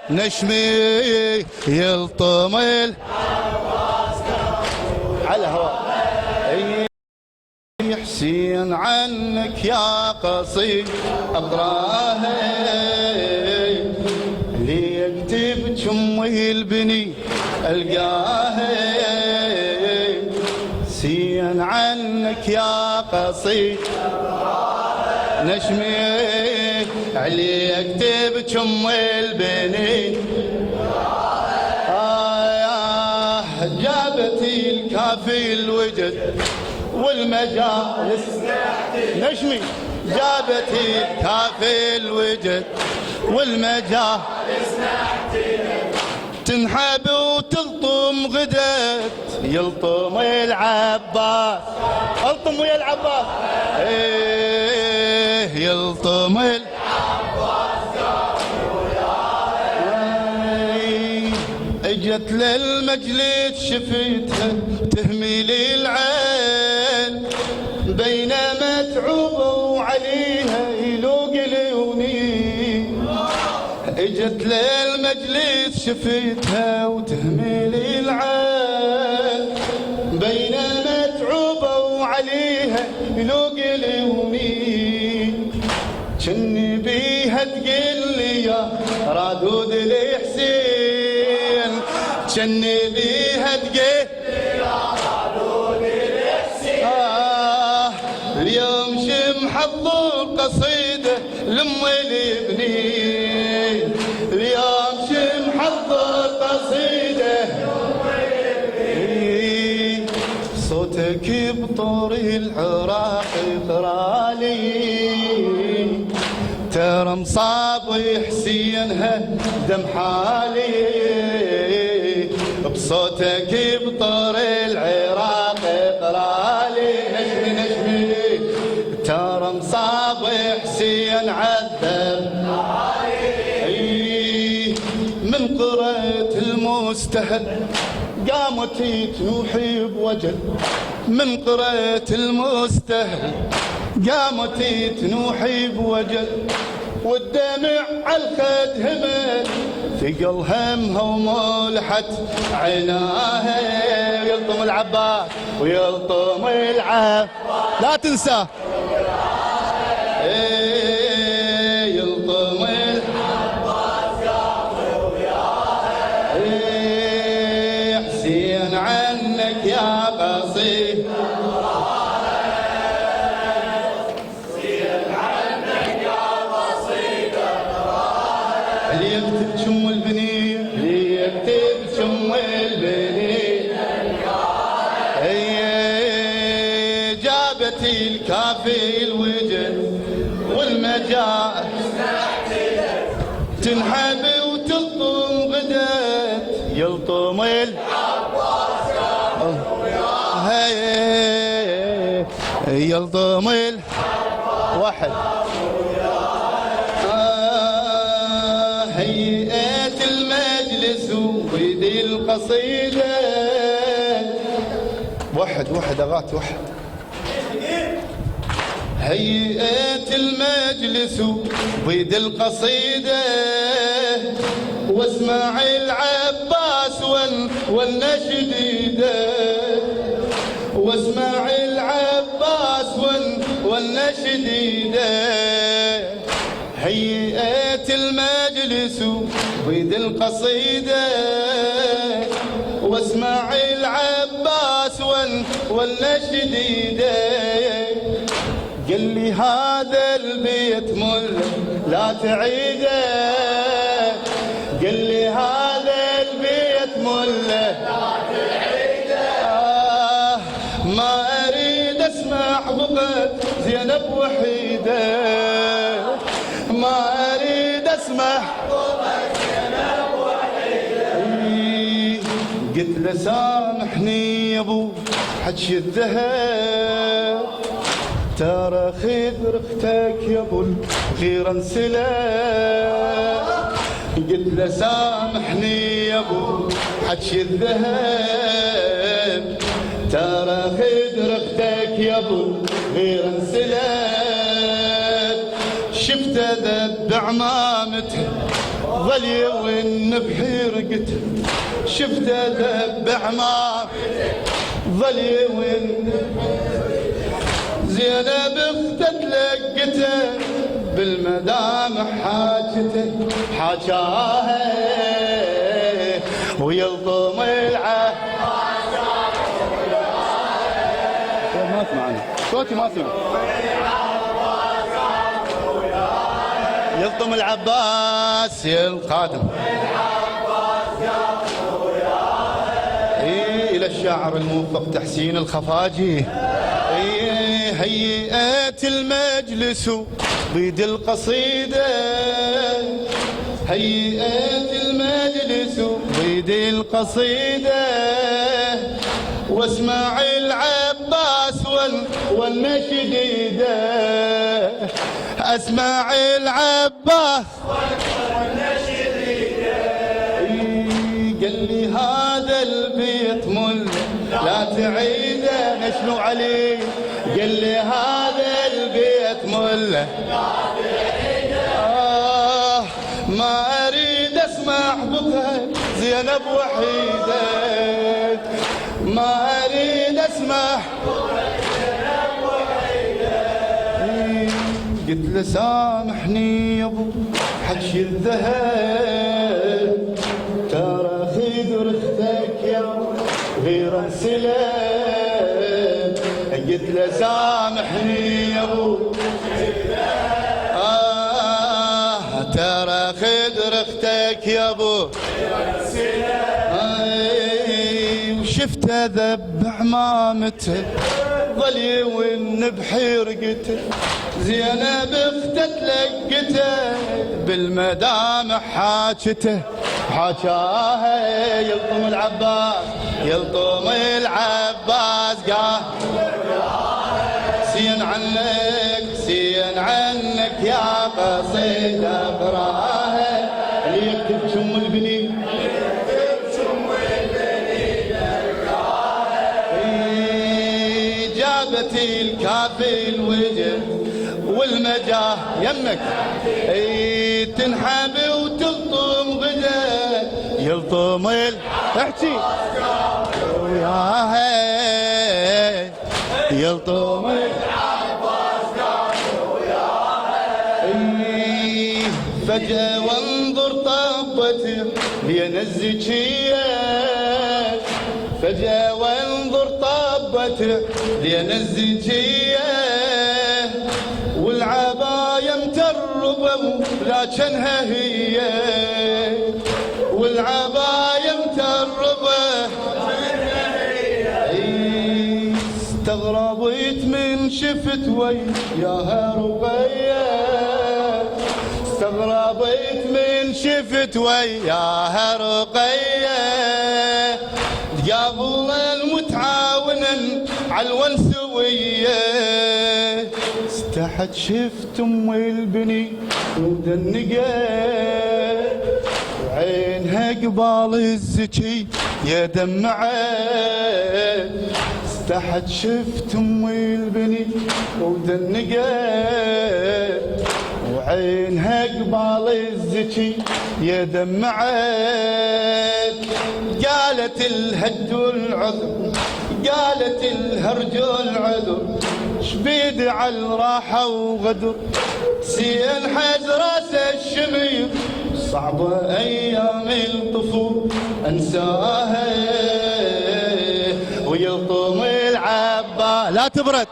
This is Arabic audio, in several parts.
نشمي يلطم على الهواء. حسين عنك يا قصيد اقراه اللي يكتب جمي البني القاه. حسين عنك يا قصيد نشمي اللي يكتب جمي البني. جابتي الكافي الوجد والمجالس نشمي. جابتي الكافي الوجد والمجالس تنحب وتلطم غدت يلطم العباس. الطم ويا العباس ايه يلطم اجت للمجلس شفتها تهميل العين بينما متعوبة وعليها يلوق ليوني. اجت للمجلس شفتها وتهميل العين بينما متعوبة وعليها يلوق ليوني. جني بيها تقل لي يا رادود الحسين. جني بيها تقل اليوم محضر قصيدة لأم الابنين. اليوم محضر قصيدة صوتك بطور العراق يقرالي ترى مصاب حسينها دم حالي. بصوتك بطور العراق يقرالي نشمي نشمي ترى مصاب حسين عذب من قرة المستهل قامت تنوحي بوجل. من قرة المستهل قامت تنوحي بوجل والدمع على الخد همل ثقل همها وملحت عيناها. يلطم العباس ويلطم العب لا تنسى يلطم العباس حسين عنك يا قصيد اللي يكتب شم البني اللي يكتب شم البني. هي جابتي الكافي الوجد والمجال تنحب وتلطم غدت يلطم يلطم واحد. هيئة المجلس وبيدي القصيدة واحد أغات واحد. هيئة المجلس وبيدي القصيدة واسمع العباس والنشديدة. واسمع العباس والنشديدة. هيئة المجلس وبيد القصيدة واسمع العباس والنشديدة. قال لي هذا البيت مل لا تعيده. قال لي هذا البيت مل لا تعيده. ما اريد اسمع بقت زينب وحيده. ما اريد اسمع قلت له سامحني يا ابو حجي الذهب ترى خير اختك يا ابو الغيره انسلب. قلت له سامحني يا ابو حجي الذهب ترى خير اختك يا ابو الغيره انسلب. شفته ذب عمامته ظل يرن بحرقته شفته ذبح ما ظل يرن زينب اخته تلقته بالمدامع حاجاها ويلطم العهد. ما اسمعني صوتي ما اسمع. يلطم العباس يا القادم الى الشاعر الموفق تحسين الخفاجي. هيئت المجلس بيد القصيدة هيئت المجلس بيد القصيدة واسمع العباس والنشديدة اسمع العباس والنشديدة قال لي هذا البيت مل لا تعيده نشنو عليه قال لي هذا البيت مل ما اريد اسمع بكى زينب وحيده ما اريد اسمع زينب وحيده. قلت له سامحني يا ابو حكي الذهب ترى خدر اختك يا غير انسلم. قلت له سامحني يا ابو ترى خدر اختك يا ابو وشفته ذب عمامته ظل يون بحرقته زينب اخته تلقته بالمدامع حاجاها يلطم العباس يلطم العباس قال سين عنك يا قصيدة اقراها اللي يكتب شم البني جابت الكافي الوجه والمجاه يمك تنحب وتلطم غدا يلطم احكي وياها يلطم فجأة وانظر طبته بين الزكية فجأة وانظر طبته بين الزكية والعباية متربة لكنها هي والعباية متربة استغربت من شفت وياها رقية استغربت من شفت وياها رقية قبل المتعاونا على الونسوية استحت شفت ام البني ودنقة وعينها قبال الزكي يا دمعة استحت شفت ام البني ودنقة وعينها قبال الزكي يا دمعت قالت الهد العذر قالت الهرج العذر شبيد على الراحة وغدر سين حز راس الشمير صعبة أيام الطفول أنساها ويلطم العبا لا تبرد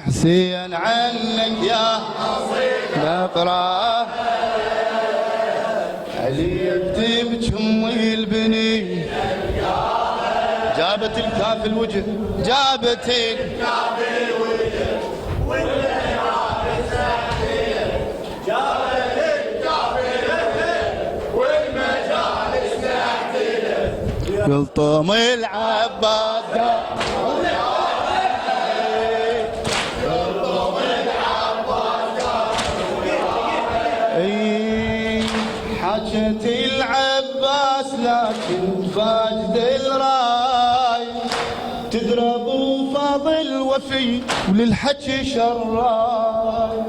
حسين عنك يا نقرأ علي يكتب شمي البني جابت الكاف الوجه جابت الكاف الوجه والمجالس تحتله جابت الكاف الوجه والمجالس تحتله يلطم العباس حاجة العباس لكن فاجد الراي تدرب فاضل وفي وللحكي شراي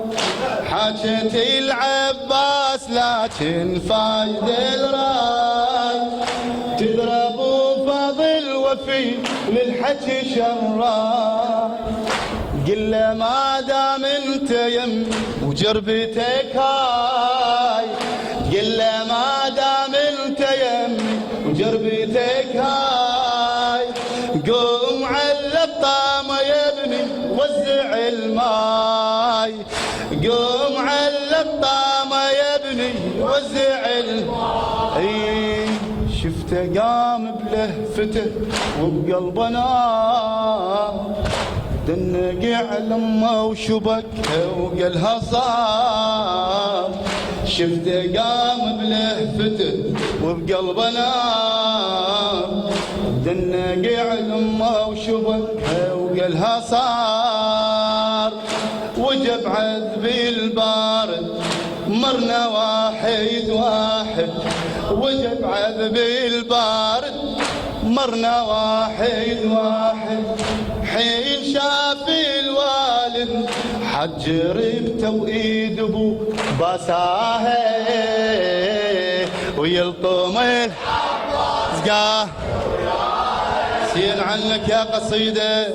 حاجة العباس لكن فايد الراي، تضرب فضل وفي للحكي شراي. قل له ما دام انت يم وجربتك هاي، قل له ما دام انت يم وجربتك هاي، قوم على الطامة يا ابني وزع الماي، قوم على الطامة يا ابني وزع الماي. شفته قام بلهفته وبقلبه نار، دنق على امه وشبكها وقالها صار. شفته قام بلهفته وبقلبه نار، دنق على امه وشبكها وقالها صار. وجب عذبي البارد مرنا واحد واحد، وجب عذبي البارد مرنا واحد واحد. حين شاف الوالد حجربته وايد ابو باساها، ويلطم الزقاه. سين عنك يا قصيده،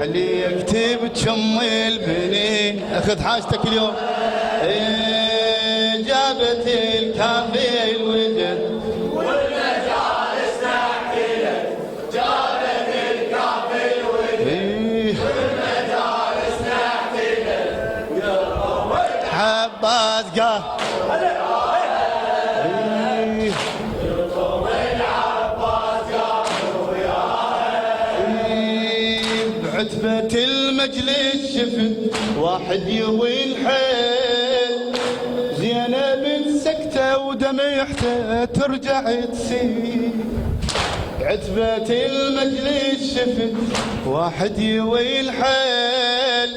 عليك تبتشم البنين. اخذ حاجتك اليوم. جابت الكافي الوجد والمجالس نحكيلك، جابت الكافي الوجد والمجالس نحكيلك. عباس قال بعتبة المجلس شفت واحد يوي الحيل، زينب سكتة ودمعته ترجع تسيل. بعتبة المجلس شفت واحد يوي الحيل،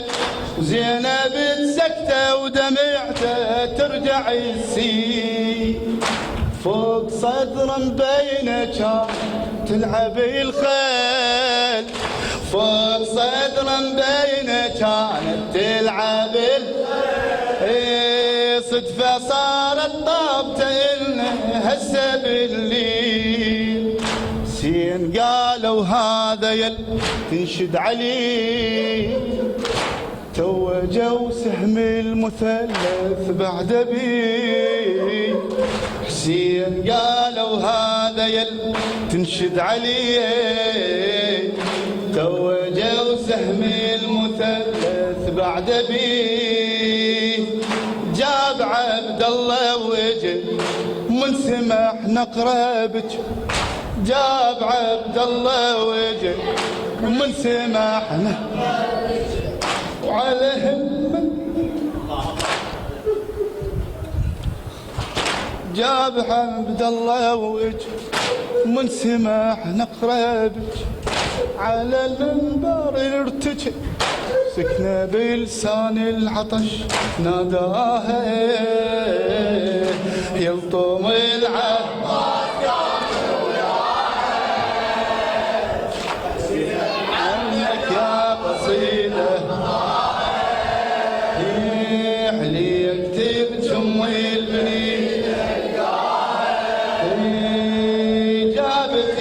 زينب سكتة ودمعته ترجع تسيل. فوق صدر مبينه كان تلعب الخيل، فوق صدر مبينه كانت تلعب الخيل. صدفة صارت طابته إلنا هسه بالليل. سين قالوا هذا يل تنشد عليه، توجوا سهم المثلث بعد بيه. حسين قالوا هذا يل تنشد عليه، توجوا سهم المثلث بعد بيه. جاب عبد الله وجه من سمح نقربك، جاب عبد الله وجه من سمح نقربك. وعلى همه جاب عبد الله وجه من سمح نقربك، على المنبر ارتجى سكنه بلسان العطش ناداها، يلطم العباس عنك يا قصيده. عليك تبتشم البنين، جابت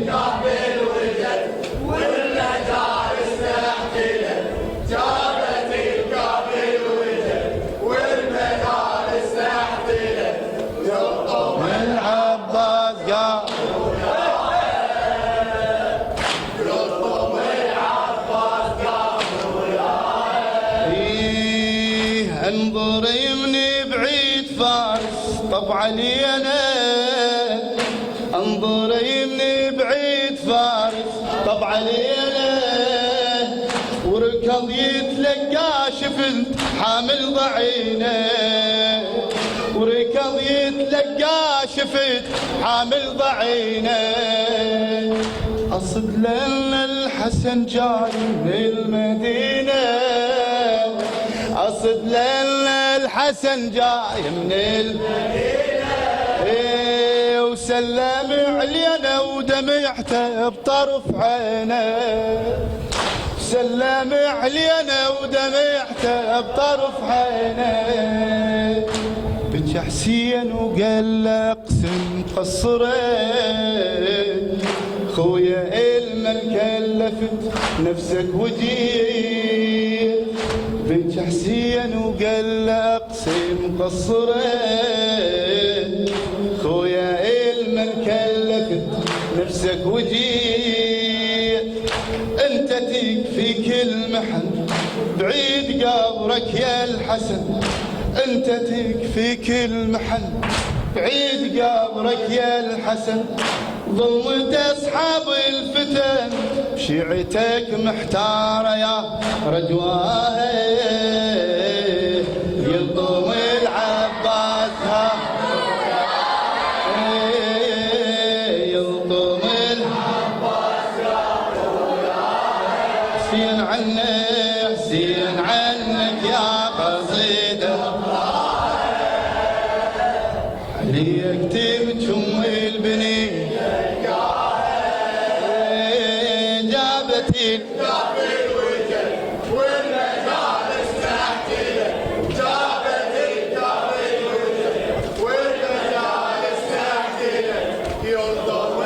كافي الوجد والمجالس نحكيلك، جابت الكافي الوجد والمجالس نحكيلك. العباس قال يلطم العباس قام وياه. انظري من بعيد فارس طبع علينا، انظري من بعيد فارس طبع علينا. وركض يتلقى شفت حامل ضعينه، وركض يتلقى شفت حامل ضعينه. اصد لنا الحسن جاي من المدينه، اصد لنا الحسن جاي من المدينه. وسلم علينا ودمعته بطرف عينه. سلم علينا ودمعته بطرف عينيه، بكى حسين وقال له اقسم قصرين، خويا الملكة لفت نفسك وجيت، بكى حسين وقال له اقسم قصرين، خويا الملكة لفت نفسك وجيت، انت تكفيك المحن بعيد قبرك يا الحسن، انت تكفيك المحن بعيد قبرك يا الحسن، ظلمت اصحاب الفتن بشيعتك محتاره يا رجواه، يلطم العباس ها يلطم العباس حسين عنك حسين عنك يا قصيده، عليك تبجم البنين جابت